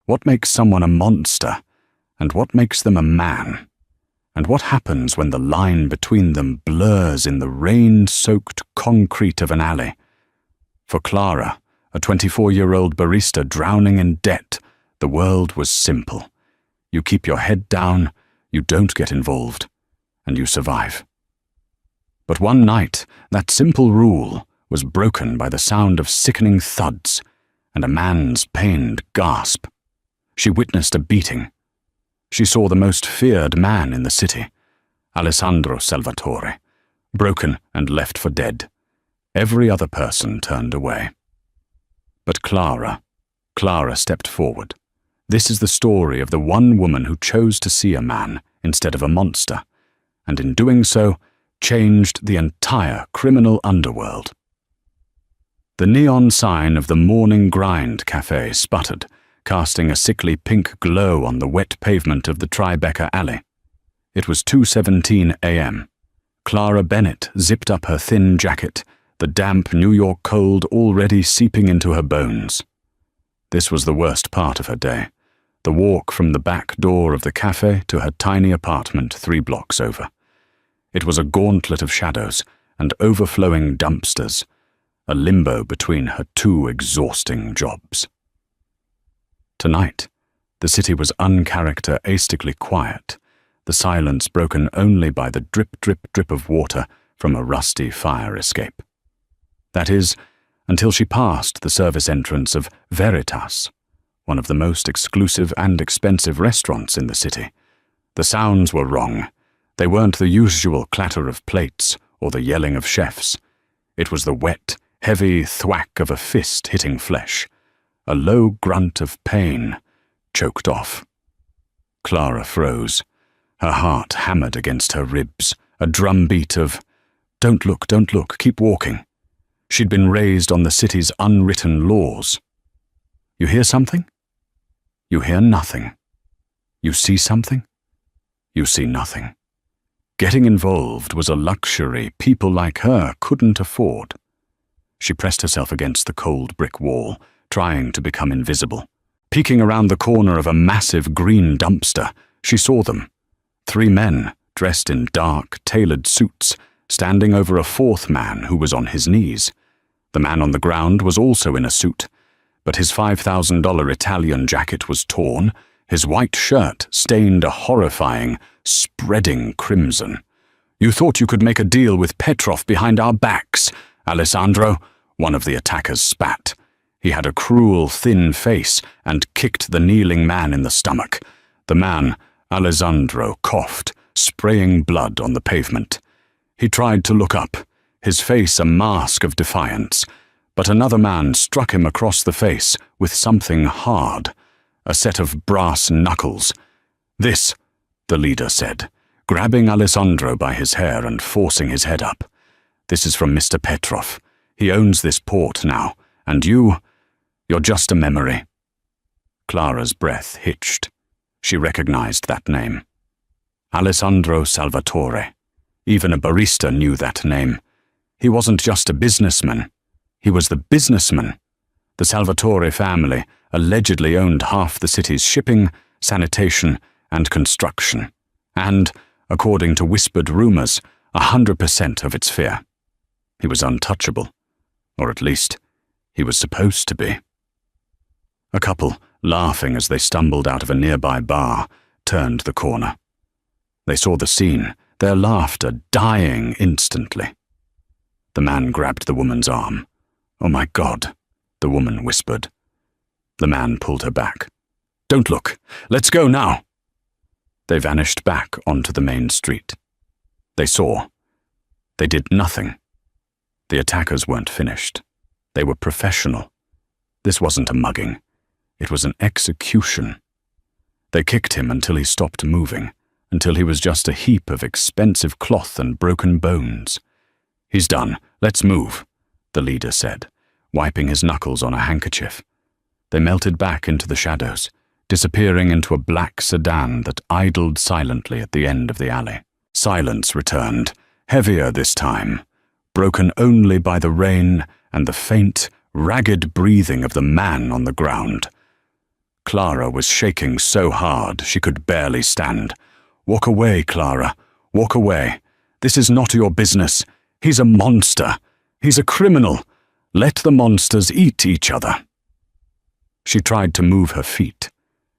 What makes someone a monster, and what makes them a man? And what happens when the line between them blurs in the rain-soaked concrete of an alley? For Clara, a 24-year-old barista drowning in debt, the world was simple. You keep your head down, you don't get involved, and you survive. But one night, that simple rule was broken by the sound of sickening thuds and a man's pained gasp. She witnessed a beating. She saw the most feared man in the city, Alessandro Salvatore, broken and left for dead. Every other person turned away. But Clara stepped forward. This is the story of the one woman who chose to see a man instead of a monster, and in doing so, changed the entire criminal underworld. The neon sign of the Morning Grind Cafe sputtered, casting a sickly pink glow on the wet pavement of the Tribeca alley. It was 2:17 a.m. Clara Bennett zipped up her thin jacket, the damp New York cold already seeping into her bones. This was the worst part of her day, the walk from the back door of the cafe to her tiny apartment 3 blocks over. It was a gauntlet of shadows and overflowing dumpsters, a limbo between her 2 exhausting jobs. Tonight, the city was uncharacteristically quiet, the silence broken only by the drip, drip, drip of water from a rusty fire escape. That is, until she passed the service entrance of Veritas, one of the most exclusive and expensive restaurants in the city. The sounds were wrong. They weren't the usual clatter of plates or the yelling of chefs. It was the wet, heavy thwack of a fist hitting flesh, a low grunt of pain, choked off. Clara froze. Her heart hammered against her ribs, a drumbeat of, "Don't look, keep walking." She'd been raised on the city's unwritten laws. You hear something? You hear nothing. You see something? You see nothing. Getting involved was a luxury people like her couldn't afford. She pressed herself against the cold brick wall, trying to become invisible. Peeking around the corner of a massive green dumpster, she saw them. 3 men, dressed in dark, tailored suits, standing over a 4th man who was on his knees. The man on the ground was also in a suit, but his $5,000 Italian jacket was torn, his white shirt stained a horrifying, spreading crimson. "You thought you could make a deal with Petrov behind our backs, Alessandro," one of the attackers spat. He had a cruel, thin face and kicked the kneeling man in the stomach. The man, Alessandro, coughed, spraying blood on the pavement. He tried to look up, his face a mask of defiance, but another man struck him across the face with something hard, a set of brass knuckles. "This," the leader said, grabbing Alessandro by his hair and forcing his head up. "This is from Mr. Petrov. He owns this port now, and you're just a memory." Clara's breath hitched. She recognized that name. Alessandro Salvatore. Even a barista knew that name. He wasn't just a businessman. He was the businessman. The Salvatore family allegedly owned half the city's shipping, sanitation, and construction, and, according to whispered rumors, 100% of its fear. He was untouchable, or at least, he was supposed to be. A couple, laughing as they stumbled out of a nearby bar, turned the corner. They saw the scene, their laughter dying instantly. The man grabbed the woman's arm. "Oh my God," the woman whispered. The man pulled her back. "Don't look. Let's go now." They vanished back onto the main street. They saw. They did nothing. The attackers weren't finished. They were professional. This wasn't a mugging. It was an execution. They kicked him until he stopped moving, until he was just a heap of expensive cloth and broken bones. "He's done. Let's move," the leader said, wiping his knuckles on a handkerchief. They melted back into the shadows, disappearing into a black sedan that idled silently at the end of the alley. Silence returned, heavier this time, broken only by the rain and the faint, ragged breathing of the man on the ground. Clara was shaking so hard she could barely stand. "Walk away, Clara. Walk away. This is not your business. He's a monster. He's a criminal. Let the monsters eat each other." She tried to move her feet.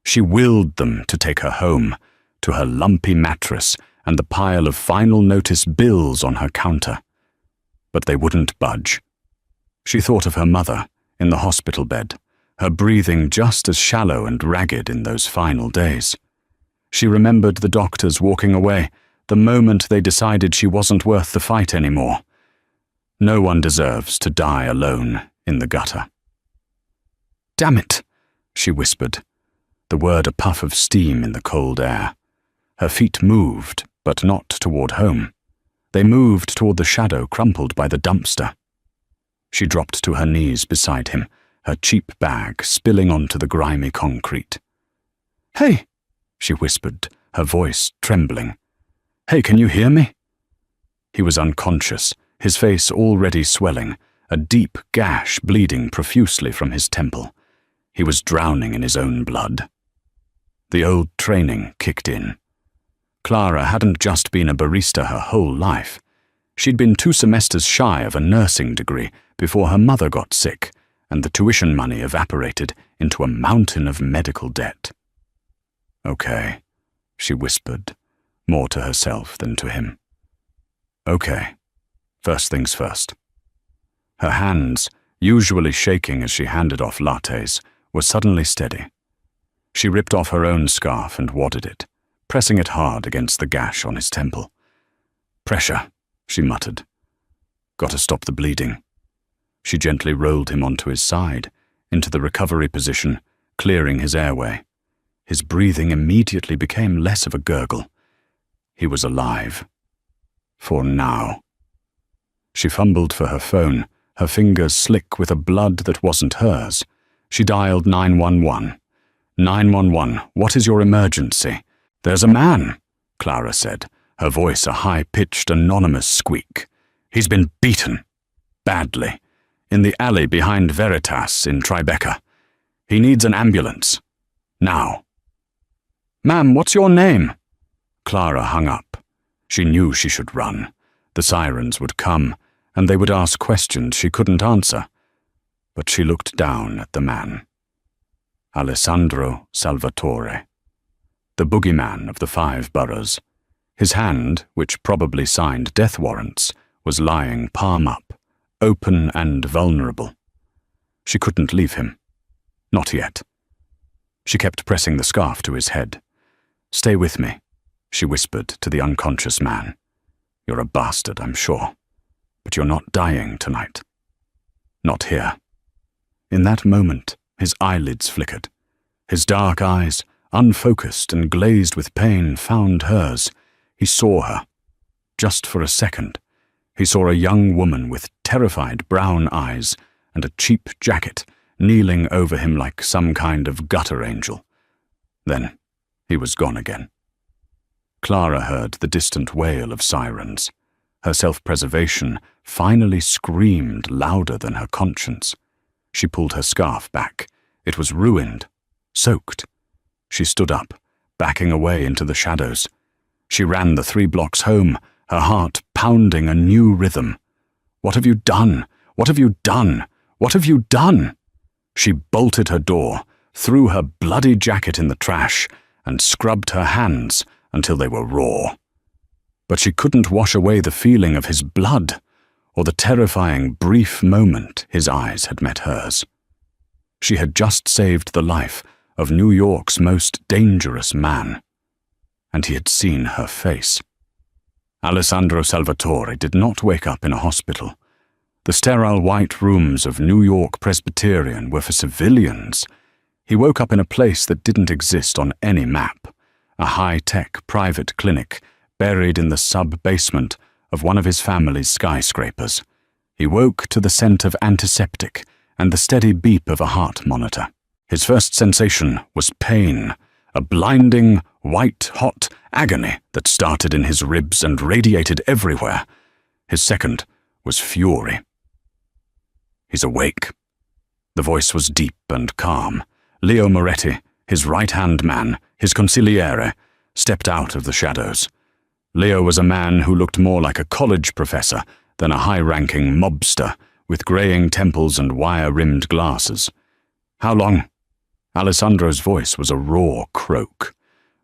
She willed them to take her home, to her lumpy mattress and the pile of final notice bills on her counter. But they wouldn't budge. She thought of her mother in the hospital bed, her breathing just as shallow and ragged in those final days. She remembered the doctors walking away the moment they decided she wasn't worth the fight anymore. No one deserves to die alone in the gutter. "Damn it," she whispered, the word a puff of steam in the cold air. Her feet moved, but not toward home. They moved toward the shadow crumpled by the dumpster. She dropped to her knees beside him, her cheap bag spilling onto the grimy concrete. "Hey," she whispered, her voice trembling. "Hey, can you hear me?" He was unconscious, his face already swelling, a deep gash bleeding profusely from his temple. He was drowning in his own blood. The old training kicked in. Clara hadn't just been a barista her whole life. She'd been 2 semesters shy of a nursing degree before her mother got sick, and the tuition money evaporated into a mountain of medical debt. "Okay," she whispered, more to herself than to him. "Okay, first things first." Her hands, usually shaking as she handed off lattes, were suddenly steady. She ripped off her own scarf and wadded it, pressing it hard against the gash on his temple. "Pressure," she muttered. "Gotta stop the bleeding." She gently rolled him onto his side, into the recovery position, clearing his airway. His breathing immediately became less of a gurgle. He was alive. For now. She fumbled for her phone, her fingers slick with a blood that wasn't hers. She dialed 911. "911, what is your emergency?" "There's a man," Clara said, her voice a high-pitched, anonymous squeak. "He's been beaten. Badly. In the alley behind Veritas in Tribeca. He needs an ambulance. Now." "Ma'am, what's your name?" Clara hung up. She knew she should run. The sirens would come, and they would ask questions she couldn't answer. But she looked down at the man. Alessandro Salvatore. The boogeyman of the 5 boroughs. His hand, which probably signed death warrants, was lying palm up, open and vulnerable. She couldn't leave him. Not yet. She kept pressing the scarf to his head. "Stay with me," she whispered to the unconscious man. "You're a bastard, I'm sure. But you're not dying tonight. Not here." In that moment, his eyelids flickered. His dark eyes, unfocused and glazed with pain, found hers. He saw her. Just for a second, he saw a young woman with terrified brown eyes and a cheap jacket kneeling over him like some kind of gutter angel. Then he was gone again. Clara heard the distant wail of sirens. Her self-preservation finally screamed louder than her conscience. She pulled her scarf back. It was ruined, soaked. She stood up, backing away into the shadows. She ran the 3 blocks home, her heart pounding a new rhythm. "What have you done? What have you done? What have you done?" She bolted her door, threw her bloody jacket in the trash, and scrubbed her hands until they were raw. But she couldn't wash away the feeling of his blood, or the terrifying brief moment his eyes had met hers. She had just saved the life of New York's most dangerous man, and he had seen her face. Alessandro Salvatore did not wake up in a hospital. The sterile white rooms of New York Presbyterian were for civilians. He woke up in a place that didn't exist on any map, a high-tech private clinic buried in the sub-basement of one of his family's skyscrapers. He woke to the scent of antiseptic and the steady beep of a heart monitor. His first sensation was pain, a blinding, white-hot agony that started in his ribs and radiated everywhere. His second was fury. "He's awake." The voice was deep and calm. Leo Moretti, his right-hand man, his consigliere, stepped out of the shadows. Leo was a man who looked more like a college professor than a high-ranking mobster with greying temples and wire-rimmed glasses. "How long?" Alessandro's voice was a raw croak.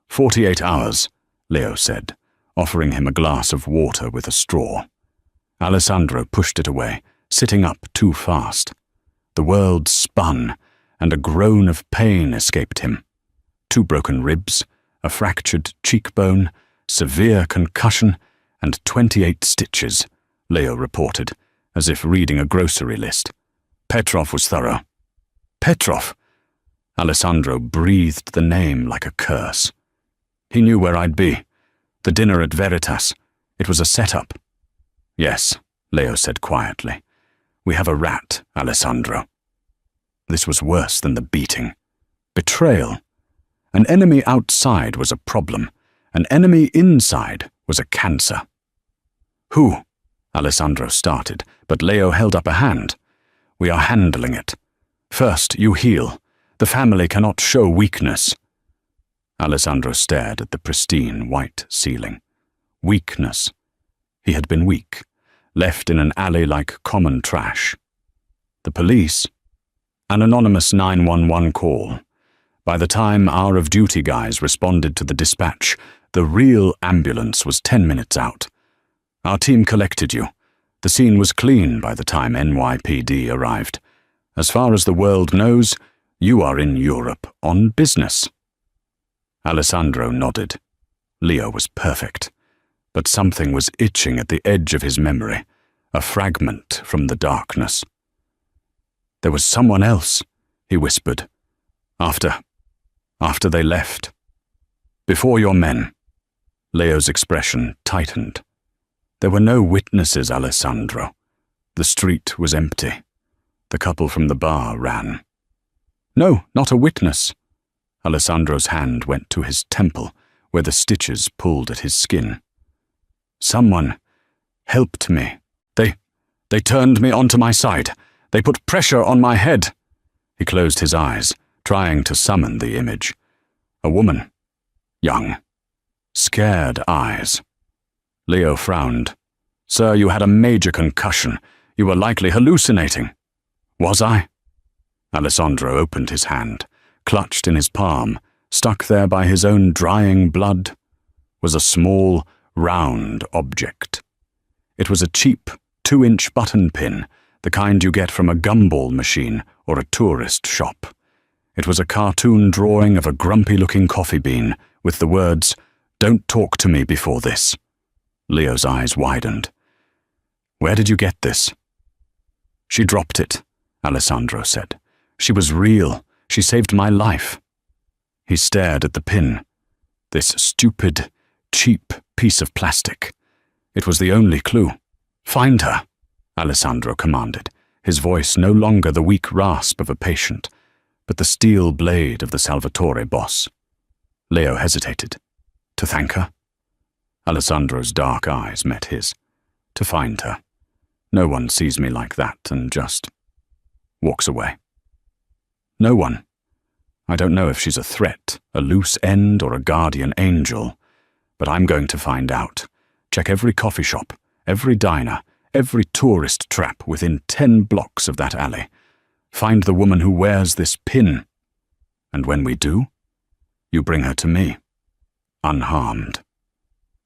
48 hours, Leo said, offering him a glass of water with a straw. Alessandro pushed it away, sitting up too fast. The world spun, and a groan of pain escaped him. 2 broken ribs, a fractured cheekbone, severe concussion, and 28 stitches, Leo reported, as if reading a grocery list. Petrov was thorough. Petrov! Alessandro breathed the name like a curse. He knew where I'd be. The dinner at Veritas. It was a setup. Yes, Leo said quietly. We have a rat, Alessandro. This was worse than the beating. Betrayal. An enemy outside was a problem. An enemy inside was a cancer. Who? Alessandro started, but Leo held up a hand. We are handling it. First, you heal. The family cannot show weakness. Alessandro stared at the pristine white ceiling. Weakness. He had been weak, left in an alley like common trash. The police? An anonymous 911 call. By the time our of-duty guys responded to the dispatch, the real ambulance was 10 minutes out. Our team collected you. The scene was clean by the time NYPD arrived. As far as the world knows, you are in Europe on business. Alessandro nodded. Leo was perfect. But something was itching at the edge of his memory, a fragment from the darkness. There was someone else, he whispered. After they left. Before your men. Leo's expression tightened. There were no witnesses, Alessandro. The street was empty. The couple from the bar ran. No, not a witness. Alessandro's hand went to his temple, where the stitches pulled at his skin. Someone helped me. They turned me onto my side. They put pressure on my head. He closed his eyes, trying to summon the image. A woman. Young. Scared eyes. Leo frowned. Sir, you had a major concussion. You were likely hallucinating. Was I? Alessandro opened his hand, clutched in his palm, stuck there by his own drying blood, was a small, round object. It was a cheap 2-inch button pin, the kind you get from a gumball machine or a tourist shop. It was a cartoon drawing of a grumpy-looking coffee bean with the words, "Don't talk to me before this." Leo's eyes widened. Where did you get this? She dropped it, Alessandro said. She was real. She saved my life. He stared at the pin. This stupid, cheap piece of plastic. It was the only clue. Find her, Alessandro commanded, his voice no longer the weak rasp of a patient, but the steel blade of the Salvatore boss. Leo hesitated. To thank her? Alessandro's dark eyes met his. To find her. No one sees me like that and just walks away. No one. I don't know if she's a threat, a loose end, or a guardian angel, but I'm going to find out. Check every coffee shop, every diner, every tourist trap within 10 blocks of that alley. Find the woman who wears this pin. And when we do, you bring her to me, unharmed.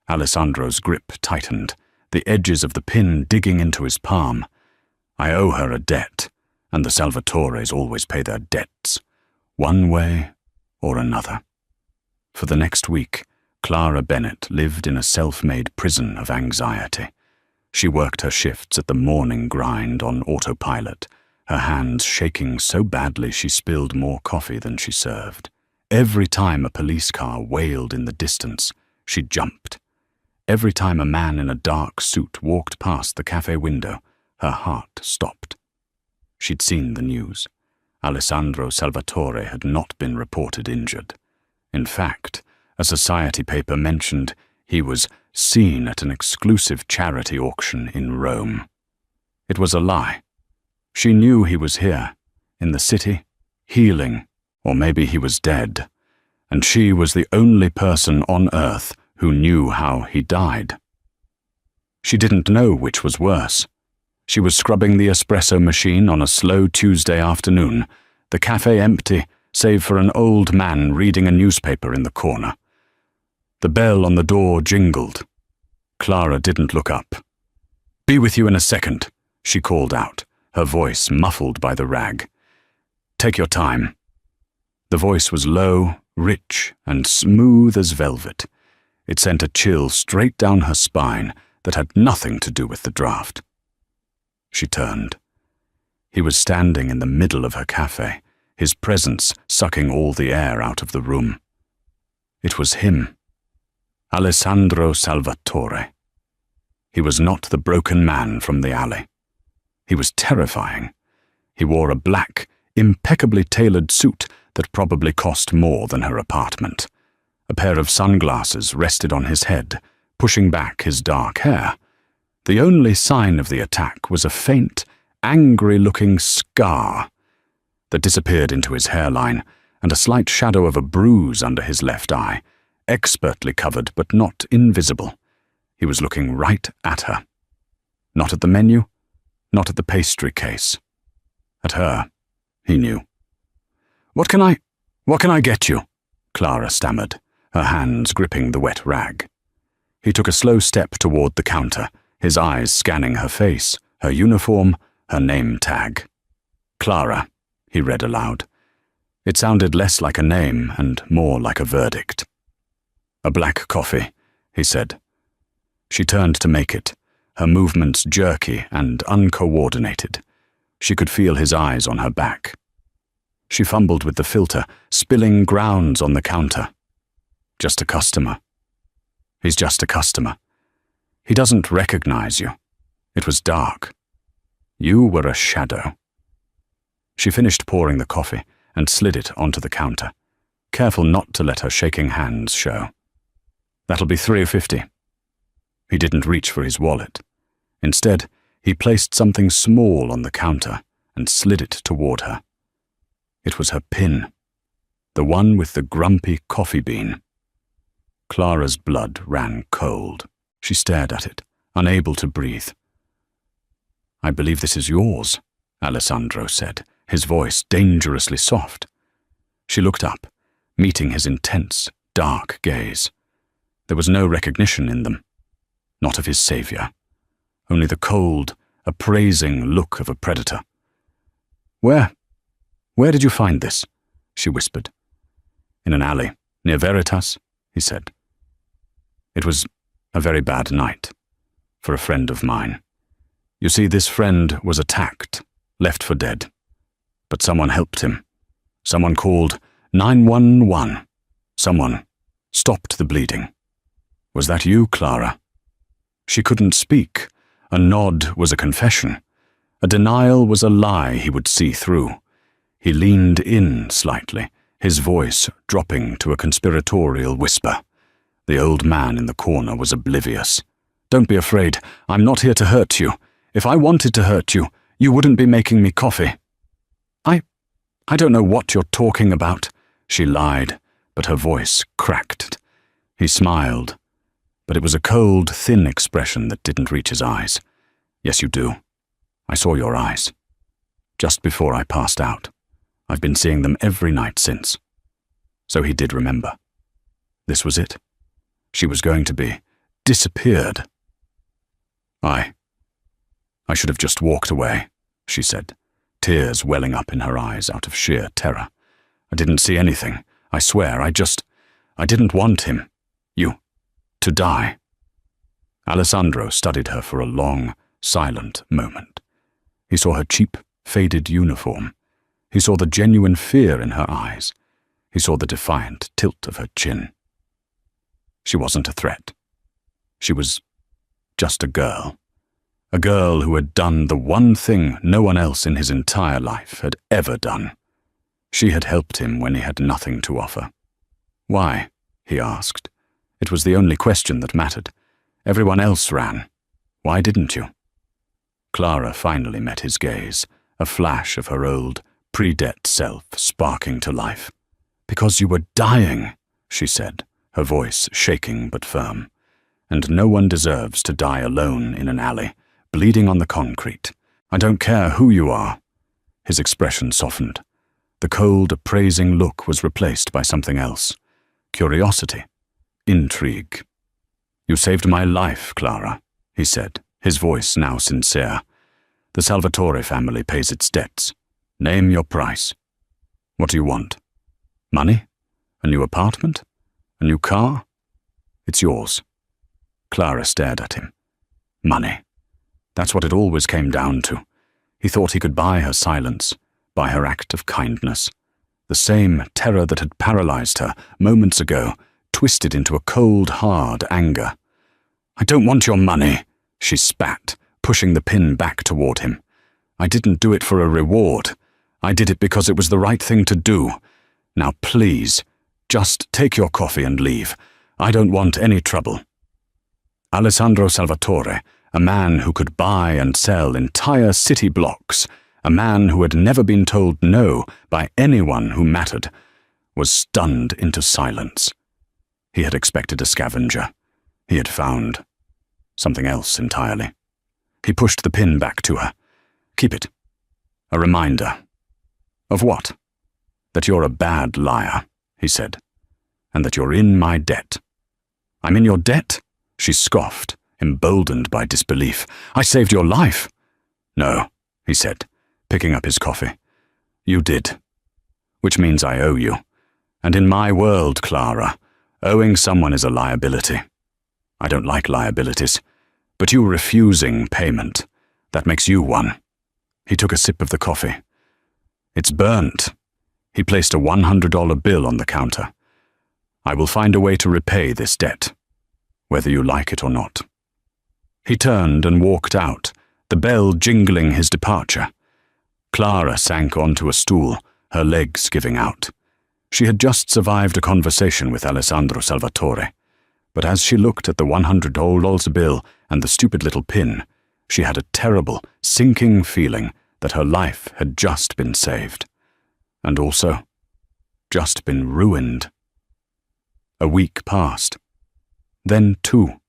Alessandro's grip tightened, the edges of the pin digging into his palm. I owe her a debt, and the Salvatores always pay their debts, one way or another. For the next week, Clara Bennett lived in a self-made prison of anxiety. She worked her shifts at the morning grind on autopilot, her hands shaking so badly she spilled more coffee than she served. Every time a police car wailed in the distance, she jumped. Every time a man in a dark suit walked past the cafe window, her heart stopped. She'd seen the news. Alessandro Salvatore had not been reported injured. In fact, a society paper mentioned he was seen at an exclusive charity auction in Rome. It was a lie. She knew he was here, in the city, healing Or maybe he was dead, and she was the only person on Earth who knew how he died. She didn't know which was worse. She was scrubbing the espresso machine on a slow Tuesday afternoon, the cafe empty, save for an old man reading a newspaper in the corner. The bell on the door jingled. Clara didn't look up. "Be with you in a second," she called out, her voice muffled by the rag. "Take your time." The voice was low, rich, and smooth as velvet. It sent a chill straight down her spine that had nothing to do with the draft. She turned. He was standing in the middle of her cafe, his presence sucking all the air out of the room. It was him, Alessandro Salvatore. He was not the broken man from the alley. He was terrifying. He wore a black, impeccably tailored suit that probably cost more than her apartment. A pair of sunglasses rested on his head, pushing back his dark hair. The only sign of the attack was a faint, angry-looking scar that disappeared into his hairline and a slight shadow of a bruise under his left eye, expertly covered but not invisible. He was looking right at her. Not at the menu, not at the pastry case. At her, he knew. What can I get you?" Clara stammered, her hands gripping the wet rag. He took a slow step toward the counter, his eyes scanning her face, her uniform, her name tag. "Clara," he read aloud. It sounded less like a name and more like a verdict. "A black coffee," he said. She turned to make it, her movements jerky and uncoordinated. She could feel his eyes on her back. She fumbled with the filter, spilling grounds on the counter. "Just a customer." "He's just a customer. He doesn't recognize you." It was dark. You were a shadow. She finished pouring the coffee and slid it onto the counter, careful not to let her shaking hands show. "That'll be $3.50. He didn't reach for his wallet. Instead, he placed something small on the counter and slid it toward her. It was her pin, the one with the grumpy coffee bean. Clara's blood ran cold. She stared at it, unable to breathe. "I believe this is yours," Alessandro said, his voice dangerously soft. She looked up, meeting his intense, dark gaze. There was no recognition in them. Not of his savior. Only the cold, appraising look of a predator. Where did you find this?" she whispered. "In an alley, near Veritas," he said. "It was a very bad night for a friend of mine. You see, this friend was attacked, left for dead. But someone helped him. Someone called 911. Someone stopped the bleeding. Was that you, Clara?" She couldn't speak. A nod was a confession. A denial was a lie he would see through. He leaned in slightly, his voice dropping to a conspiratorial whisper. The old man in the corner was oblivious. "Don't be afraid. I'm not here to hurt you. If I wanted to hurt you, you wouldn't be making me coffee." I don't know what you're talking about," she lied, but her voice cracked. He smiled, but it was a cold, thin expression that didn't reach his eyes. "Yes, you do. I saw your eyes. Just before I passed out. I've been seeing them every night since." So he did remember. This was it. She was going to be disappeared. I should have just walked away," she said, tears welling up in her eyes out of sheer terror. "I didn't see anything. I swear, I didn't want him. To die." Alessandro studied her for a long, silent moment. He saw her cheap, faded uniform. He saw the genuine fear in her eyes. He saw the defiant tilt of her chin. She wasn't a threat. She was just a girl. A girl who had done the one thing no one else in his entire life had ever done. She had helped him when he had nothing to offer. "Why?" he asked. It was the only question that mattered. Everyone else ran. Why didn't you? Clara finally met his gaze, a flash of her old, pre-debt self sparking to life. Because you were dying, she said, her voice shaking but firm. And no one deserves to die alone in an alley, bleeding on the concrete. I don't care who you are. His expression softened. The cold, appraising look was replaced by something else. Curiosity. Intrigue. You saved my life, Clara, he said, his voice now sincere. The Salvatore family pays its debts. Name your price. What do you want? Money? A new apartment? A new car? It's yours. Clara stared at him. Money. That's what it always came down to. He thought he could buy her silence, buy her act of kindness. The same terror that had paralyzed her moments ago twisted into a cold, hard anger. I don't want your money, she spat, pushing the pin back toward him. I didn't do it for a reward. I did it because it was the right thing to do. Now please, just take your coffee and leave. I don't want any trouble. Alessandro Salvatore, a man who could buy and sell entire city blocks, a man who had never been told no by anyone who mattered, was stunned into silence. He had expected a scavenger. He had found something else entirely. He pushed the pin back to her. Keep it. A reminder. Of what? That you're a bad liar, he said, and that you're in my debt. I'm in your debt? She scoffed, emboldened by disbelief. I saved your life. No, he said, picking up his coffee. You did. Which means I owe you. And in my world, Clara, owing someone is a liability. I don't like liabilities, but you refusing payment, that makes you one. He took a sip of the coffee. It's burnt. He placed a $100 bill on the counter. I will find a way to repay this debt, whether you like it or not. He turned and walked out, the bell jingling his departure. Clara sank onto a stool, her legs giving out. She had just survived a conversation with Alessandro Salvatore, but as she looked at the $100 bill and the stupid little pin, she had a terrible, sinking feeling that her life had just been saved. And also, just been ruined. A week passed. Then 2.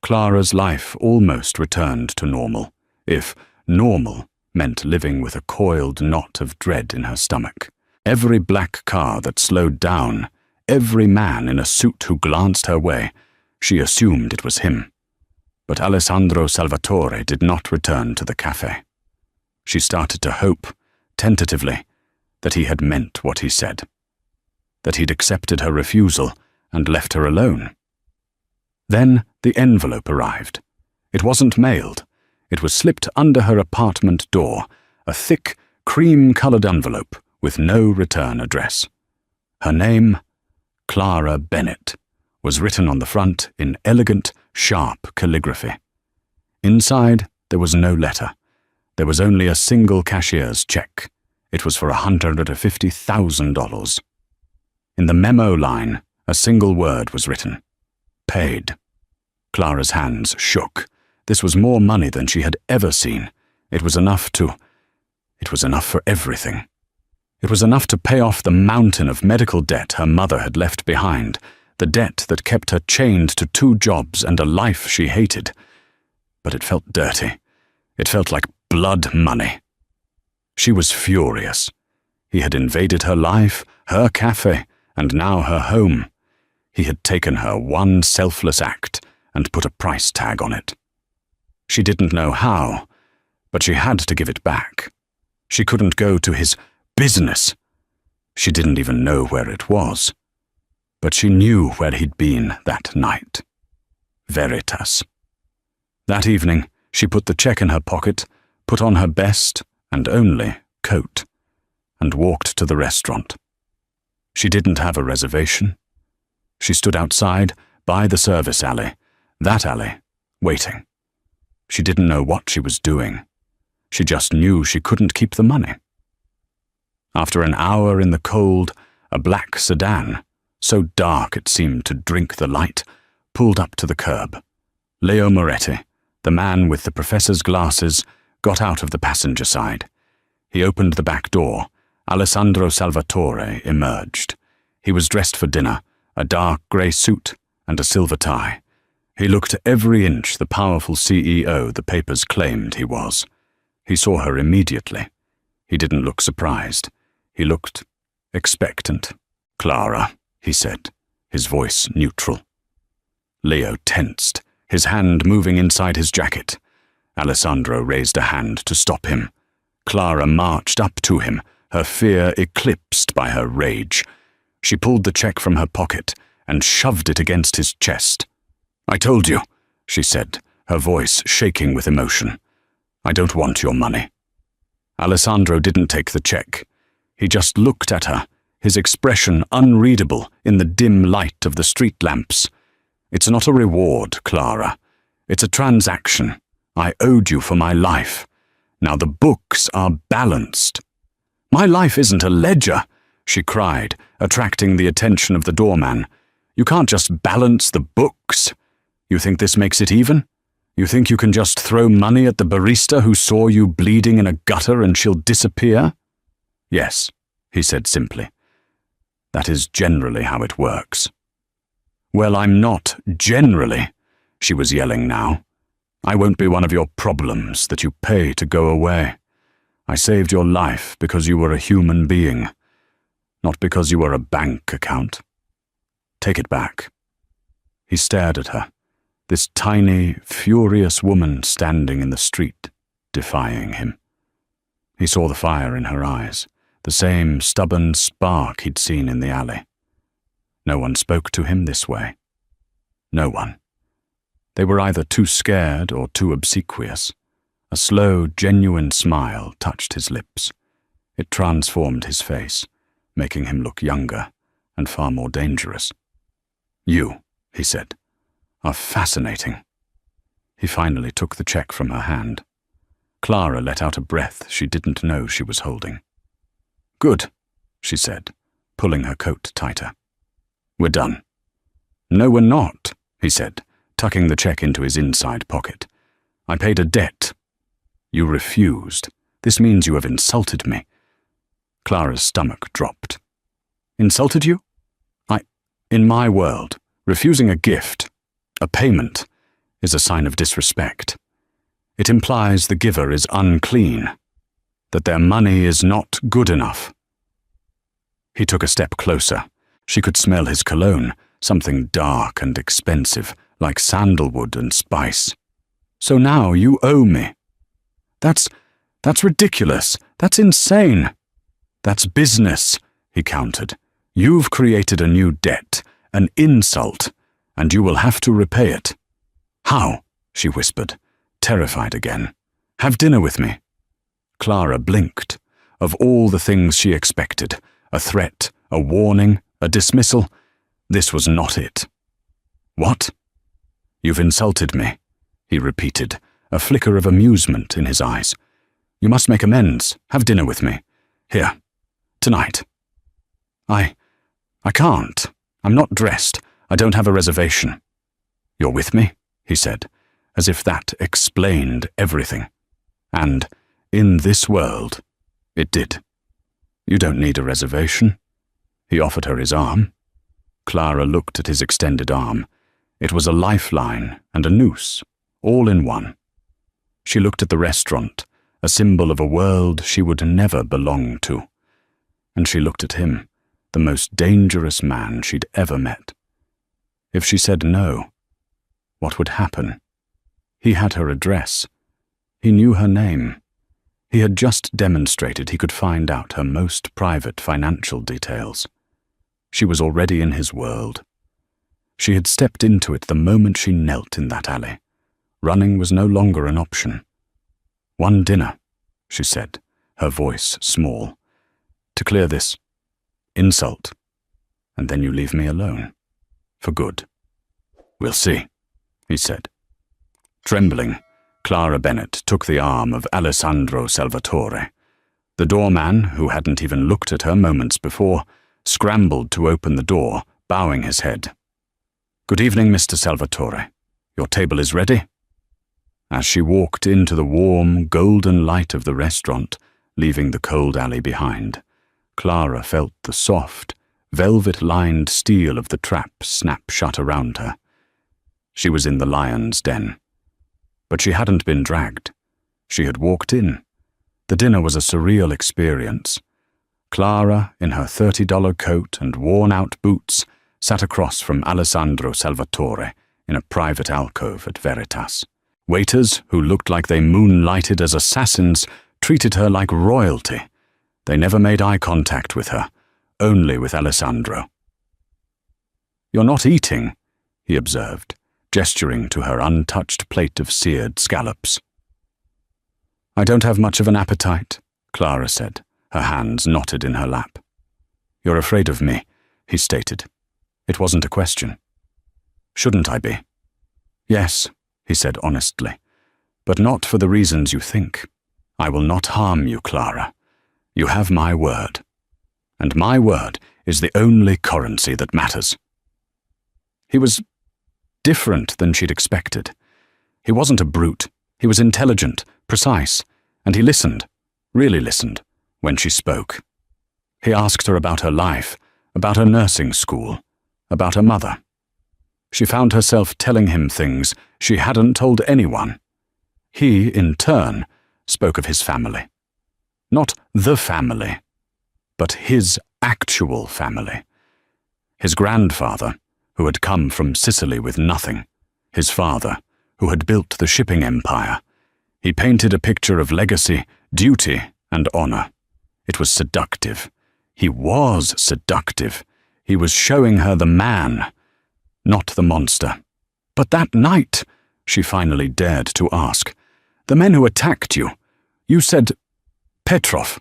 Clara's life almost returned to normal, if normal meant living with a coiled knot of dread in her stomach. Every black car that slowed down, every man in a suit who glanced her way, she assumed it was him. But Alessandro Salvatore did not return to the cafe. She started to hope, tentatively, that he had meant what he said, that he'd accepted her refusal and left her alone. Then the envelope arrived. It wasn't mailed. It was slipped under her apartment door, a thick, cream-colored envelope with no return address. Her name, Clara Bennett, was written on the front in elegant, sharp calligraphy. Inside, there was no letter. There was only a single cashier's check. It was for $150,000. In the memo line, a single word was written. Paid. Clara's hands shook. This was more money than she had ever seen. It was enough for everything. It was enough to pay off the mountain of medical debt her mother had left behind, the debt that kept her chained to 2 jobs and a life she hated. But it felt dirty. It felt like blood money. She was furious. He had invaded her life, her cafe, and now her home. He had taken her one selfless act and put a price tag on it. She didn't know how, but she had to give it back. She couldn't go to his business. She didn't even know where it was. But she knew where he'd been that night. Veritas. That evening, she put the check in her pocket, put on her best and only coat, and walked to the restaurant. She didn't have a reservation. She stood outside, by the service alley, that alley, waiting. She didn't know what she was doing. She just knew she couldn't keep the money. After an hour in the cold, a black sedan, so dark it seemed to drink the light, pulled up to the curb. Leo Moretti, the man with the professor's glasses, got out of the passenger side. He opened the back door. Alessandro Salvatore emerged. He was dressed for dinner, a dark grey suit and a silver tie. He looked every inch the powerful CEO the papers claimed he was. He saw her immediately. He didn't look surprised. He looked expectant. "Clara," he said, his voice neutral. Leo tensed, his hand moving inside his jacket. Alessandro raised a hand to stop him. Clara marched up to him, her fear eclipsed by her rage. She pulled the check from her pocket and shoved it against his chest. "I told you," she said, her voice shaking with emotion. "I don't want your money." Alessandro didn't take the check. He just looked at her, his expression unreadable in the dim light of the street lamps. "It's not a reward, Clara. It's a transaction. I owed you for my life. Now the books are balanced." "My life isn't a ledger," she cried, attracting the attention of the doorman. "You can't just balance the books. You think this makes it even? You think you can just throw money at the barista who saw you bleeding in a gutter and she'll disappear?" "Yes," he said simply. "That is generally how it works." "Well, I'm not generally," she was yelling now. "I won't be one of your problems that you pay to go away. I saved your life because you were a human being, not because you were a bank account. Take it back." He stared at her, this tiny, furious woman standing in the street, defying him. He saw the fire in her eyes, the same stubborn spark he'd seen in the alley. No one spoke to him this way. No one. They were either too scared or too obsequious. A slow, genuine smile touched his lips. It transformed his face, making him look younger and far more dangerous. "You," he said, "are fascinating." He finally took the check from her hand. Clara let out a breath she didn't know she was holding. "Good," she said, pulling her coat tighter. "We're done." "No, we're not," he said, tucking the check into his inside pocket. "I paid a debt." "You refused. This means you have insulted me." Clara's stomach dropped. "Insulted you? In my world, refusing a gift, a payment, is a sign of disrespect. It implies the giver is unclean, that their money is not good enough." He took a step closer. She could smell his cologne, something dark and expensive, like sandalwood and spice. "So now you owe me." That's ridiculous. That's insane." "That's business," he countered. "You've created a new debt, an insult, and you will have to repay it." "How?" she whispered, terrified again. "Have dinner with me." Clara blinked. Of all the things she expected, a threat, a warning, a dismissal, this was not it. "What?" "You've insulted me," he repeated, a flicker of amusement in his eyes. "You must make amends. Have dinner with me. Here. Tonight." I can't. I'm not dressed. I don't have a reservation." "You're with me?" he said, as if that explained everything. And, in this world, it did. "You don't need a reservation." He offered her his arm. Clara looked at his extended arm. It was a lifeline and a noose, all in one. She looked at the restaurant, a symbol of a world she would never belong to. And she looked at him, the most dangerous man she'd ever met. If she said no, what would happen? He had her address. He knew her name. He had just demonstrated he could find out her most private financial details. She was already in his world. She had stepped into it the moment she knelt in that alley. Running was no longer an option. "One dinner," she said, her voice small. "To clear this insult, and then you leave me alone. For good." "We'll see," he said. Trembling, Clara Bennett took the arm of Alessandro Salvatore. The doorman, who hadn't even looked at her moments before, scrambled to open the door, bowing his head. "Good evening, Mr. Salvatore. Your table is ready?" As she walked into the warm, golden light of the restaurant, leaving the cold alley behind, Clara felt the soft, velvet-lined steel of the trap snap shut around her. She was in the lion's den. But she hadn't been dragged. She had walked in. The dinner was a surreal experience. Clara, in her $30 coat and worn-out boots, sat across from Alessandro Salvatore in a private alcove at Veritas. Waiters, who looked like they moonlighted as assassins, treated her like royalty. They never made eye contact with her, only with Alessandro. "You're not eating," he observed, gesturing to her untouched plate of seared scallops. "I don't have much of an appetite," Clara said, her hands knotted in her lap. "You're afraid of me," he stated. It wasn't a question. "Shouldn't I be?" "Yes," he said honestly, "but not for the reasons you think. I will not harm you, Clara. You have my word. And my word is the only currency that matters." He was different than she'd expected. He wasn't a brute. He was intelligent, precise, and he listened, really listened, when she spoke. He asked her about her life, about her nursing school, about her mother. She found herself telling him things she hadn't told anyone. He, in turn, spoke of his family. Not the family, but his actual family. His grandfather, who had come from Sicily with nothing. His father, who had built the shipping empire. He painted a picture of legacy, duty, and honor. It was seductive. He was seductive. He was showing her the man, not the monster. "But that night," she finally dared to ask, "the men who attacked you, you said Petrov."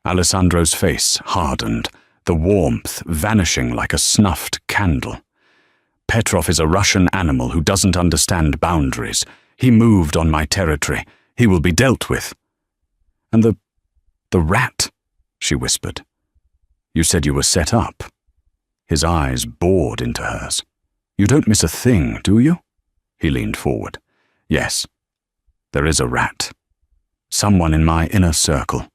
Alessandro's face hardened, the warmth vanishing like a snuffed candle. "Petrov is a Russian animal who doesn't understand boundaries. He moved on my territory. He will be dealt with." "And the rat," she whispered. "You said you were set up." His eyes bored into hers. "You don't miss a thing, do you?" He leaned forward. "Yes, there is a rat. Someone in my inner circle.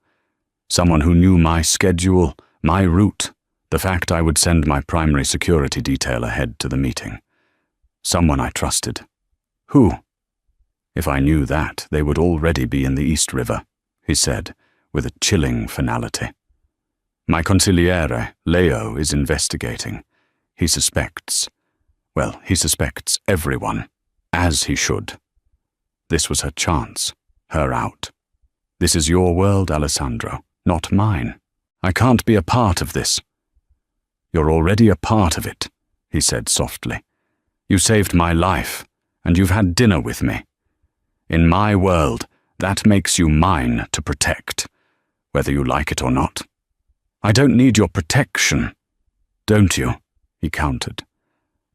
Someone who knew my schedule, my route, the fact I would send my primary security detail ahead to the meeting. Someone I trusted. Who? If I knew that, they would already be in the East River," he said, with a chilling finality. "My consigliere, Leo, is investigating. He suspects everyone, as he should. This was her chance, her out. This is your world, Alessandro, not mine. I can't be a part of this." "You're already a part of it," he said softly. "You saved my life, and you've had dinner with me. In my world, that makes you mine to protect, whether you like it or not. I don't need your protection." "Don't you?" he countered.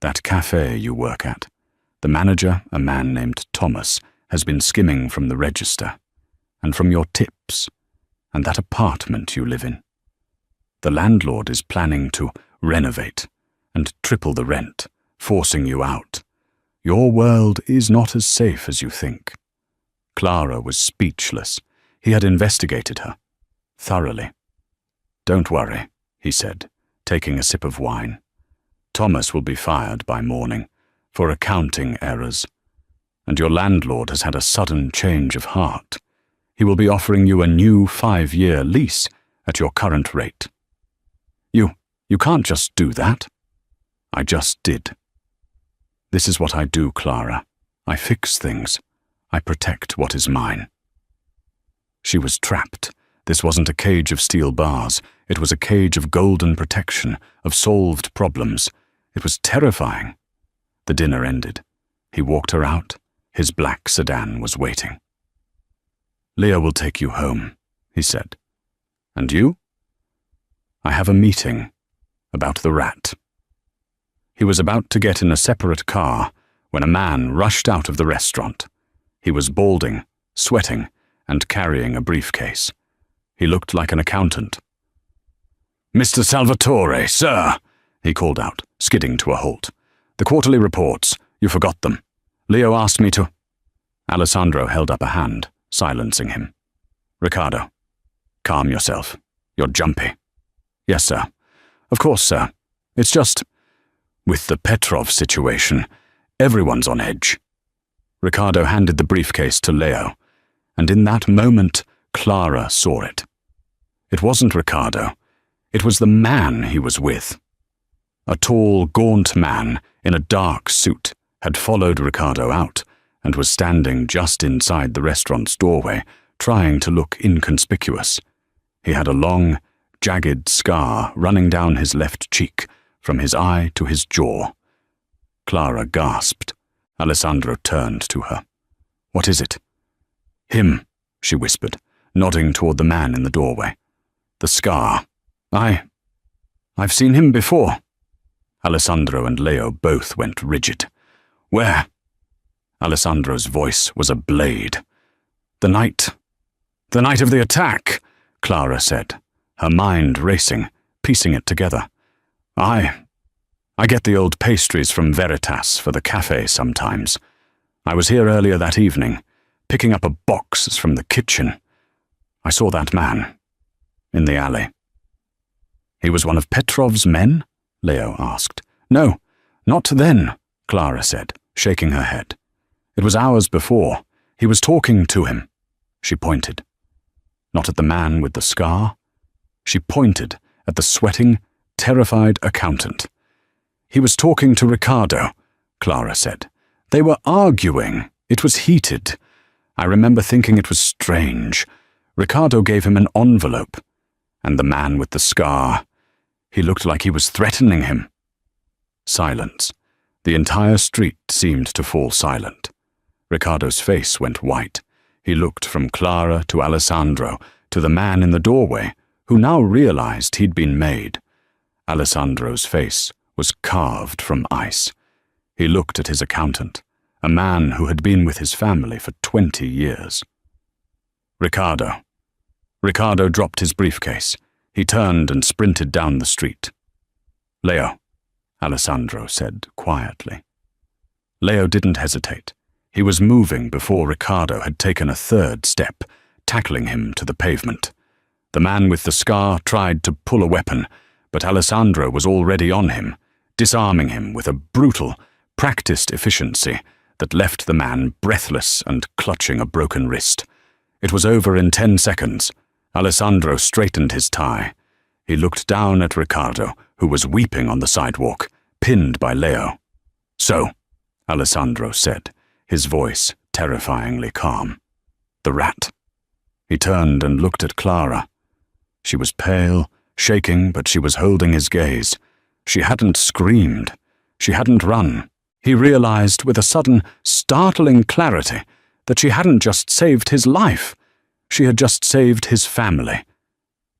"That cafe you work at, the manager, a man named Thomas, has been skimming from the register, and from your tips, and that apartment you live in. The landlord is planning to renovate and triple the rent, forcing you out. Your world is not as safe as you think." Clara was speechless. He had investigated her, thoroughly. "Don't worry," he said, taking a sip of wine. "Thomas will be fired by morning, for accounting errors. And your landlord has had a sudden change of heart. He will be offering you a new 5-year lease at your current rate." You can't just do that." "I just did. This is what I do, Clara. I fix things. I protect what is mine." She was trapped. This wasn't a cage of steel bars. It was a cage of golden protection, of solved problems. It was terrifying. The dinner ended. He walked her out. His black sedan was waiting. "Leo will take you home," he said. "And you?" "I have a meeting about the rat." He was about to get in a separate car when a man rushed out of the restaurant. He was balding, sweating, and carrying a briefcase. He looked like an accountant. "Mr. Salvatore, sir," he called out, skidding to a halt. "The quarterly reports. You forgot them. Leo asked me to—" Alessandro held up a hand, silencing him. "Riccardo, calm yourself. You're jumpy." "Yes, sir. Of course, sir. It's just, with the Petrov situation, everyone's on edge. Ricardo handed the briefcase to Leo, and in that moment, Clara saw it. It wasn't Ricardo. It was the man he was with. A tall, gaunt man in a dark suit had followed Ricardo out and was standing just inside the restaurant's doorway, trying to look inconspicuous. He had a long, jagged scar running down his left cheek, from his eye to his jaw. Clara gasped. Alessandro turned to her. "What is it?" "Him," she whispered, nodding toward the man in the doorway. "The scar. I've seen him before." Alessandro and Leo both went rigid. "Where?" Alessandro's voice was a blade. The night of the attack," Clara said, her mind racing, piecing it together. I get the old pastries from Veritas for the cafe sometimes. I was here earlier that evening, picking up a box from the kitchen. I saw that man in the alley." "He was one of Petrov's men?" Leo asked. "No, not then," Clara said, shaking her head. "It was hours before. He was talking to him." She pointed. Not at the man with the scar. She pointed at the sweating, terrified accountant. "He was talking to Ricardo," Clara said. "They were arguing. It was heated. I remember thinking it was strange. Ricardo gave him an envelope. And the man with the scar, he looked like he was threatening him." Silence. The entire street seemed to fall silent. Ricardo's face went white. He looked from Clara to Alessandro to the man in the doorway, who now realized he'd been made. Alessandro's face was carved from ice. He looked at his accountant, a man who had been with his family for 20 years. Ricardo. Ricardo dropped his briefcase. He turned and sprinted down the street. "Leo," Alessandro said quietly. Leo didn't hesitate. He was moving before Ricardo had taken a third step, tackling him to the pavement. The man with the scar tried to pull a weapon, but Alessandro was already on him, disarming him with a brutal, practiced efficiency that left the man breathless and clutching a broken wrist. It was over in 10 seconds. Alessandro straightened his tie. He looked down at Ricardo, who was weeping on the sidewalk, pinned by Leo. "So," Alessandro said, his voice terrifyingly calm. "The rat." He turned and looked at Clara. She was pale, shaking, but she was holding his gaze. She hadn't screamed. She hadn't run. He realized with a sudden, startling clarity that she hadn't just saved his life. She had just saved his family.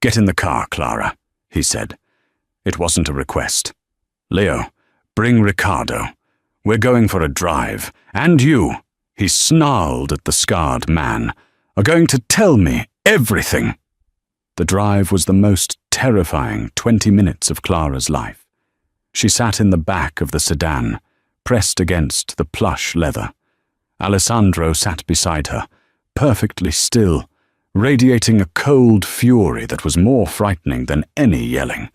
"Get in the car, Clara," he said. It wasn't a request. "Leo, bring Ricardo. We're going for a drive. And you," he snarled at the scarred man, "are going to tell me everything." The drive was the most terrifying 20 minutes of Clara's life. She sat in the back of the sedan, pressed against the plush leather. Alessandro sat beside her, perfectly still, radiating a cold fury that was more frightening than any yelling.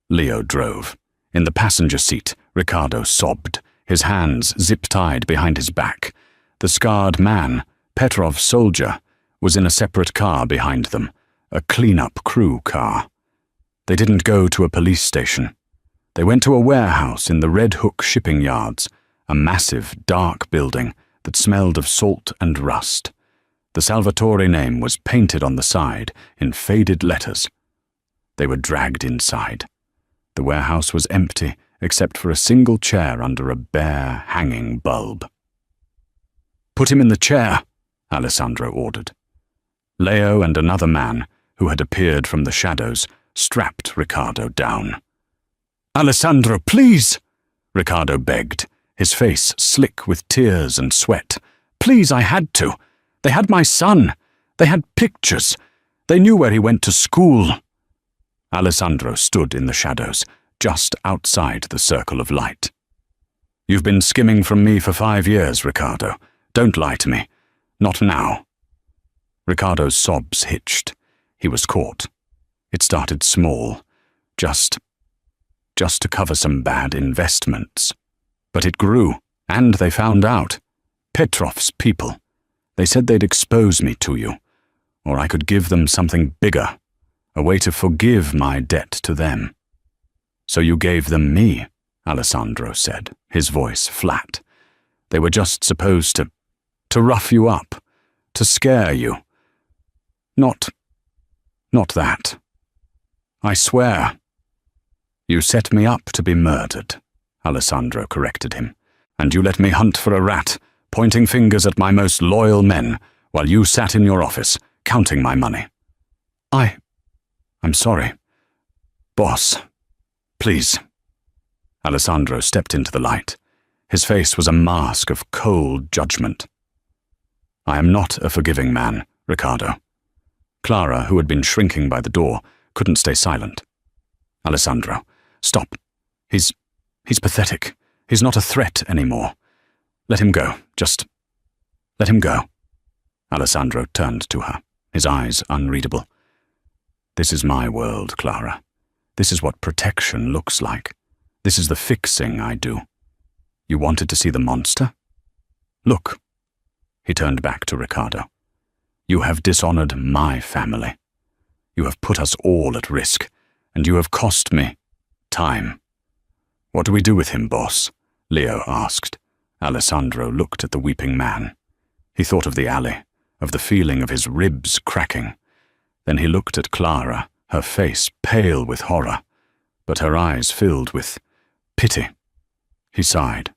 Leo drove. In the passenger seat, Ricardo sobbed, his hands zip-tied behind his back. The scarred man, Petrov's soldier, was in a separate car behind them, a clean-up crew car. They didn't go to a police station. They went to a warehouse in the Red Hook shipping yards, a massive, dark building that smelled of salt and rust. The Salvatore name was painted on the side in faded letters. They were dragged inside. The warehouse was empty except for a single chair under a bare, hanging bulb. "Put him in the chair," Alessandro ordered. Leo and another man, who had appeared from the shadows, strapped Ricardo down. "Alessandro, please!" Ricardo begged, his face slick with tears and sweat. "Please, I had to. They had my son. They had pictures. They knew where he went to school." Alessandro stood in the shadows, just outside the circle of light. "You've been skimming from me for 5 years, Ricardo. Don't lie to me. Not now." Ricardo's sobs hitched. He was caught. It started small, just just to cover some bad investments. But it grew, and they found out. Petrov's people. They said they'd expose me to you, or I could give them something bigger, a way to forgive my debt to them. So you gave them me, Alessandro said, his voice flat. They were just supposed to rough you up, to scare you. Not that. I swear. You set me up to be murdered, Alessandro corrected him, and you let me hunt for a rat, pointing fingers at my most loyal men, while you sat in your office, counting my money. I'm sorry. Boss, please. Alessandro stepped into the light. His face was a mask of cold judgment. I am not a forgiving man, Riccardo. Clara, who had been shrinking by the door, couldn't stay silent. Alessandro, stop. He's pathetic. He's not a threat anymore. Let him go. Just let him go. Alessandro turned to her, his eyes unreadable. This is my world, Clara. This is what protection looks like. This is the fixing I do. You wanted to see the monster? Look. He turned back to Riccardo. You have dishonored my family. You have put us all at risk, and you have cost me time. What do we do with him, boss? Leo asked. Alessandro looked at the weeping man. He thought of the alley, of the feeling of his ribs cracking. Then he looked at Clara, her face pale with horror, but her eyes filled with pity. He sighed.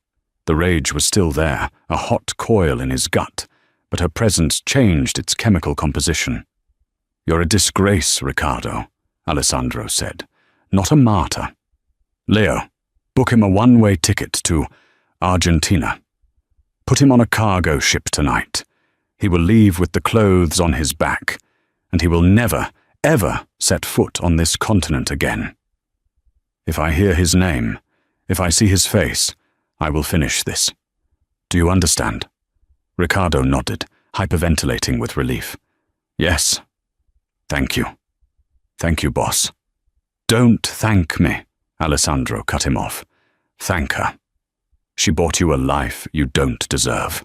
The rage was still there, a hot coil in his gut, but her presence changed its chemical composition. You're a disgrace, Riccardo, Alessandro said, not a martyr. Leo, book him a one-way ticket to Argentina. Put him on a cargo ship tonight. He will leave with the clothes on his back, and he will never, ever set foot on this continent again. If I hear his name, if I see his face, I will finish this. Do you understand? Riccardo nodded, hyperventilating with relief. Yes. Thank you. Thank you, boss. Don't thank me, Alessandro cut him off. Thank her. She bought you a life you don't deserve.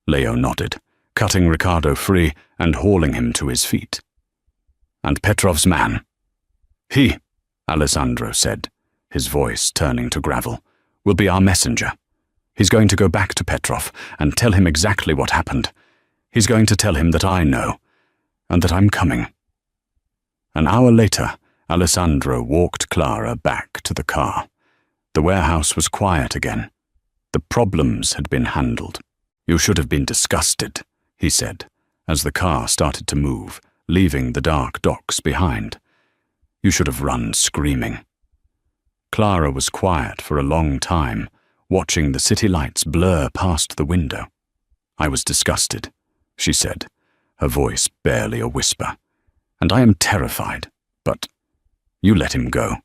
Leo nodded, cutting Riccardo free and hauling him to his feet. And Petrov's man? He, Alessandro said, his voice turning to gravel, will be our messenger. He's going to go back to Petrov and tell him exactly what happened. He's going to tell him that I know, and that I'm coming. An hour later, Alessandro walked Clara back to the car. The warehouse was quiet again. The problems had been handled. You should have been disgusted, he said, as the car started to move, leaving the dark docks behind. You should have run screaming. Clara was quiet for a long time, watching the city lights blur past the window. I was disgusted, she said, her voice barely a whisper. And I am terrified, but you let him go.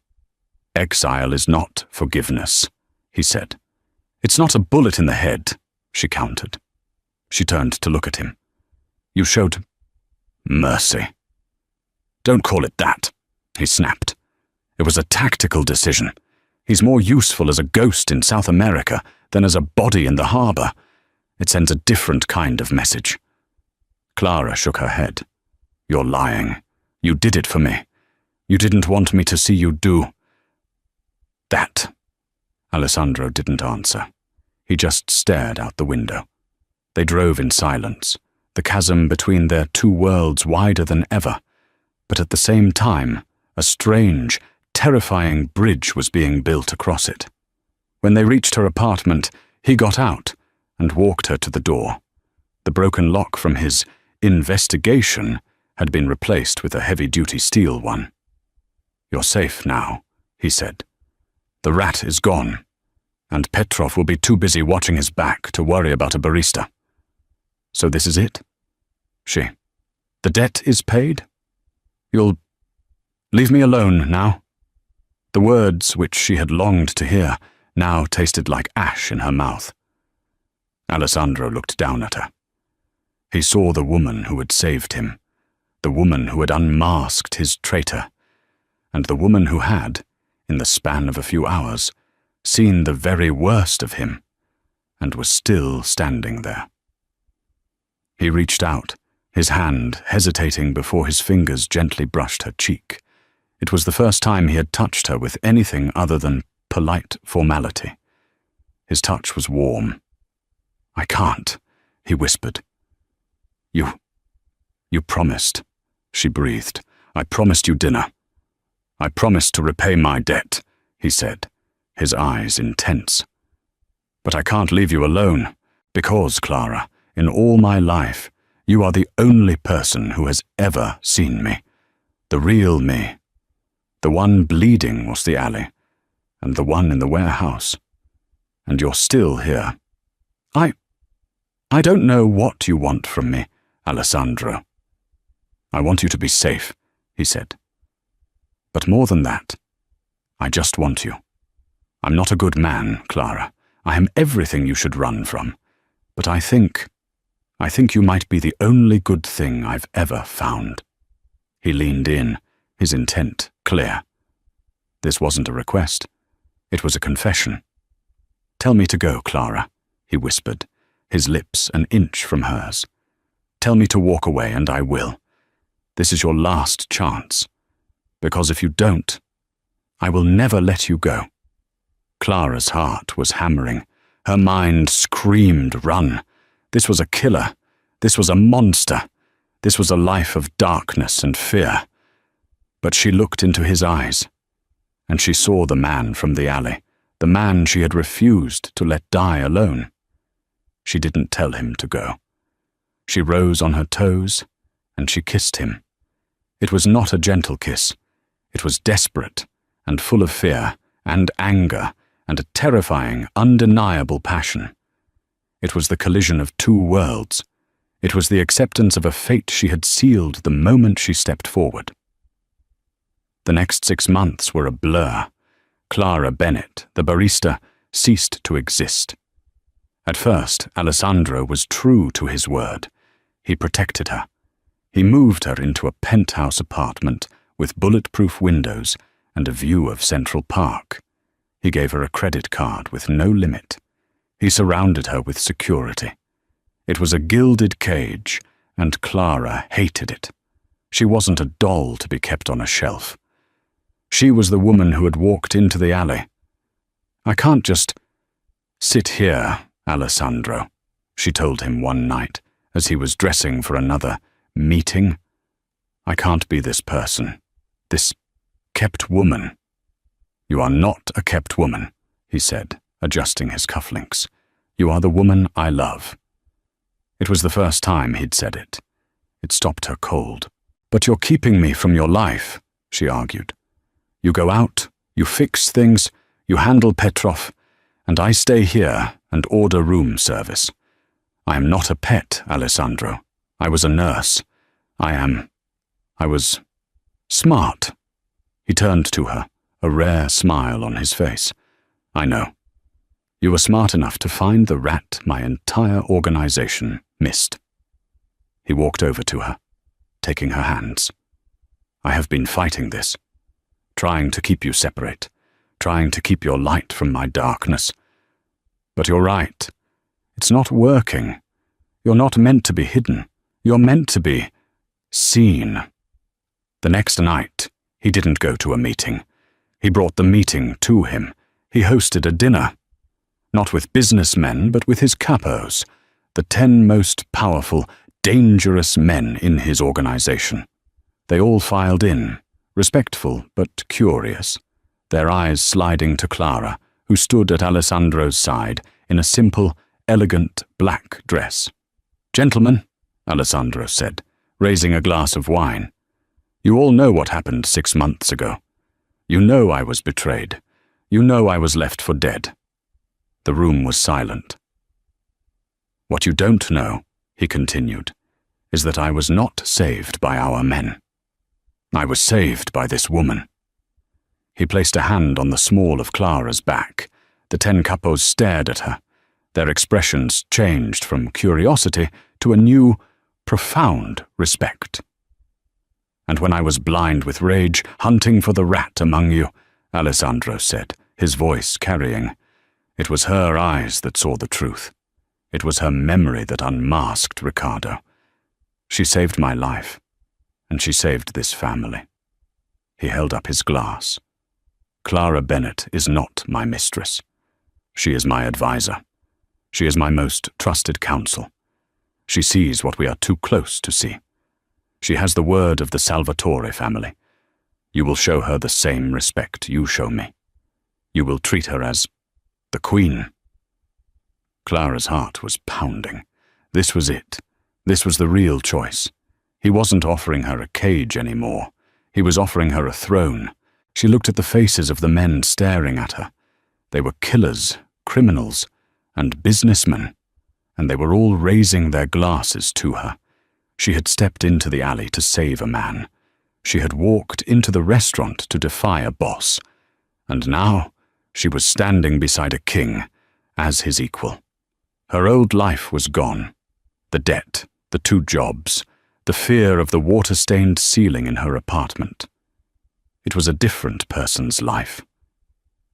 Exile is not forgiveness, he said. It's not a bullet in the head, she countered. She turned to look at him. You showed mercy. Don't call it that, he snapped. It was a tactical decision. He's more useful as a ghost in South America than as a body in the harbor. It sends a different kind of message. Clara shook her head. You're lying. You did it for me. You didn't want me to see you do that. Alessandro didn't answer. He just stared out the window. They drove in silence, the chasm between their two worlds wider than ever, but at the same time, a strange, terrifying bridge was being built across it. When they reached her apartment, he got out and walked her to the door. The broken lock from his investigation had been replaced with a heavy-duty steel one. You're safe now, he said. The rat is gone, and Petrov will be too busy watching his back to worry about a barista. So this is it? She. The debt is paid? You'll leave me alone now? The words, which she had longed to hear, now tasted like ash in her mouth. Alessandro looked down at her. He saw the woman who had saved him, the woman who had unmasked his traitor, and the woman who had, in the span of a few hours, seen the very worst of him, and was still standing there. He reached out, his hand hesitating before his fingers gently brushed her cheek. It was the first time he had touched her with anything other than polite formality. His touch was warm. "I can't," he whispered. You promised," she breathed. "I promised you dinner. I promised to repay my debt," he said, his eyes intense. "But I can't leave you alone, because, Clara, in all my life, you are the only person who has ever seen me, the real me. The one bleeding was the alley, and the one in the warehouse. And you're still here. I don't know what you want from me, Alessandro." "I want you to be safe," he said. "But more than that, I just want you. I'm not a good man, Clara. I am everything you should run from. But I think you might be the only good thing I've ever found." He leaned in, his intent clear. This wasn't a request. It was a confession. "Tell me to go, Clara," he whispered, his lips an inch from hers. "Tell me to walk away, and I will. This is your last chance. Because if you don't, I will never let you go." Clara's heart was hammering. Her mind screamed, "Run." This was a killer. This was a monster. This was a life of darkness and fear. But she looked into his eyes, and she saw the man from the alley, the man she had refused to let die alone. She didn't tell him to go. She rose on her toes, and she kissed him. It was not a gentle kiss. It was desperate and full of fear and anger and a terrifying, undeniable passion. It was the collision of two worlds. It was the acceptance of a fate she had sealed the moment she stepped forward. The next 6 months were a blur. Clara Bennett, the barista, ceased to exist. At first, Alessandro was true to his word. He protected her. He moved her into a penthouse apartment with bulletproof windows and a view of Central Park. He gave her a credit card with no limit. He surrounded her with security. It was a gilded cage, and Clara hated it. She wasn't a doll to be kept on a shelf. She was the woman who had walked into the alley. "I can't just sit here, Alessandro," she told him one night as he was dressing for another meeting. "I can't be this person, this kept woman." "You are not a kept woman," he said, adjusting his cufflinks. "You are the woman I love." It was the first time he'd said it. It stopped her cold. "But you're keeping me from your life," she argued. "You go out, you fix things, you handle Petrov, and I stay here and order room service. I am not a pet, Alessandro. I was a nurse. I was smart." He turned to her, a rare smile on his face. "I know. You were smart enough to find the rat my entire organization missed." He walked over to her, taking her hands. "I have been fighting this, trying to keep you separate, trying to keep your light from my darkness. But you're right. It's not working. You're not meant to be hidden. You're meant to be seen." The next night, he didn't go to a meeting. He brought the meeting to him. He hosted a dinner. Not with businessmen, but with his capos, the 10 most powerful, dangerous men in his organization. They all filed in, respectful but curious, their eyes sliding to Clara, who stood at Alessandro's side in a simple, elegant black dress. "Gentlemen," Alessandro said, raising a glass of wine, "you all know what happened 6 months ago. You know I was betrayed. You know I was left for dead." The room was silent. "What you don't know," he continued, "is that I was not saved by our men. I was saved by this woman." He placed a hand on the small of Clara's back. The 10 capos stared at her. Their expressions changed from curiosity to a new, profound respect. "And when I was blind with rage, hunting for the rat among you, Alessandro said, his voice carrying. It was her eyes that saw the truth. It was her memory that unmasked Ricardo. She saved my life, and she saved this family. He held up his glass. Clara Bennett is not my mistress. She is my advisor. She is my most trusted counsel. She sees what we are too close to see. She has the word of the Salvatore family. You will show her the same respect you show me. You will treat her as the Queen. Clara's heart was pounding. This was it. This was the real choice. He wasn't offering her a cage anymore. He was offering her a throne. She looked at the faces of the men staring at her. They were killers, criminals, and businessmen, and they were all raising their glasses to her. She had stepped into the alley to save a man. She had walked into the restaurant to defy a boss. And now she was standing beside a king, as his equal. Her old life was gone. The debt, the 2 jobs, the fear of the water-stained ceiling in her apartment. It was a different person's life.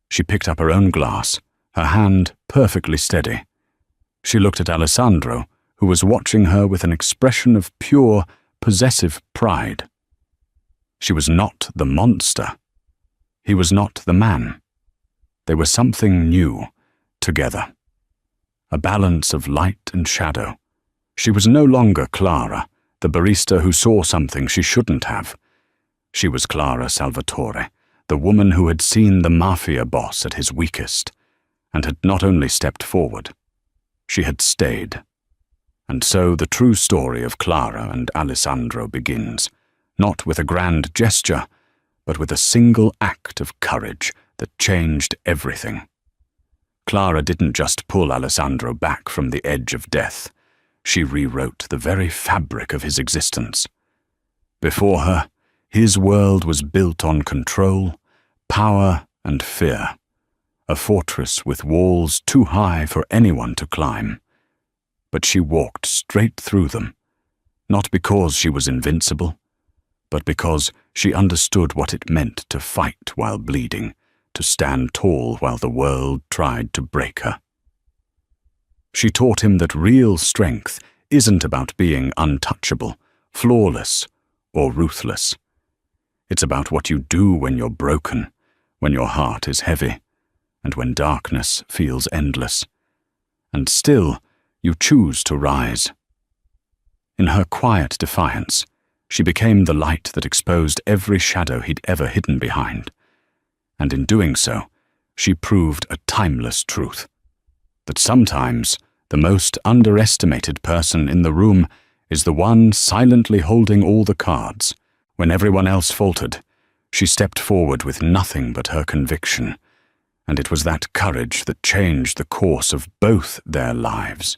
She picked up her own glass, her hand perfectly steady. She looked at Alessandro, who was watching her with an expression of pure, possessive pride. She was not the monster. He was not the man. They were something new, together. A balance of light and shadow. She was no longer Clara, the barista who saw something she shouldn't have. She was Clara Salvatore, the woman who had seen the mafia boss at his weakest, and had not only stepped forward, she had stayed. And so the true story of Clara and Alessandro begins, not with a grand gesture, but with a single act of courage that changed everything. Clara didn't just pull Alessandro back from the edge of death. She rewrote the very fabric of his existence. Before her, his world was built on control, power, and fear, a fortress with walls too high for anyone to climb. But she walked straight through them, not because she was invincible, but because she understood what it meant to fight while bleeding, to stand tall while the world tried to break her. She taught him that real strength isn't about being untouchable, flawless, or ruthless. It's about what you do when you're broken, when your heart is heavy, and when darkness feels endless. And still, you choose to rise. In her quiet defiance, she became the light that exposed every shadow he'd ever hidden behind. And in doing so, she proved a timeless truth, that sometimes the most underestimated person in the room is the one silently holding all the cards. When everyone else faltered, she stepped forward with nothing but her conviction, and it was that courage that changed the course of both their lives.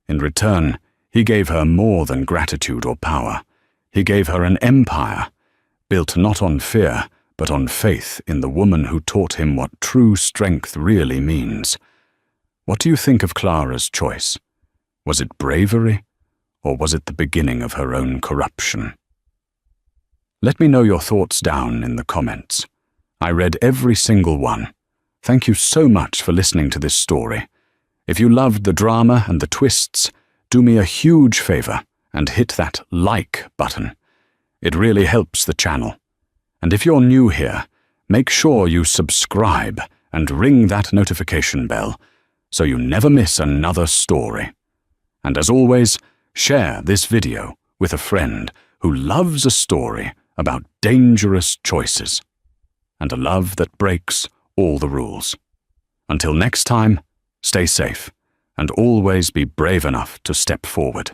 In return, he gave her more than gratitude or power. He gave her an empire, built not on fear, but on faith in the woman who taught him what true strength really means. What do you think of Clara's choice? Was it bravery, or was it the beginning of her own corruption? Let me know your thoughts down in the comments. I read every single one. Thank you so much for listening to this story. If you loved the drama and the twists, do me a huge favor and hit that like button. It really helps the channel. And if you're new here, make sure you subscribe and ring that notification bell so you never miss another story. And as always, share this video with a friend who loves a story about dangerous choices and a love that breaks all the rules. Until next time, stay safe and always be brave enough to step forward.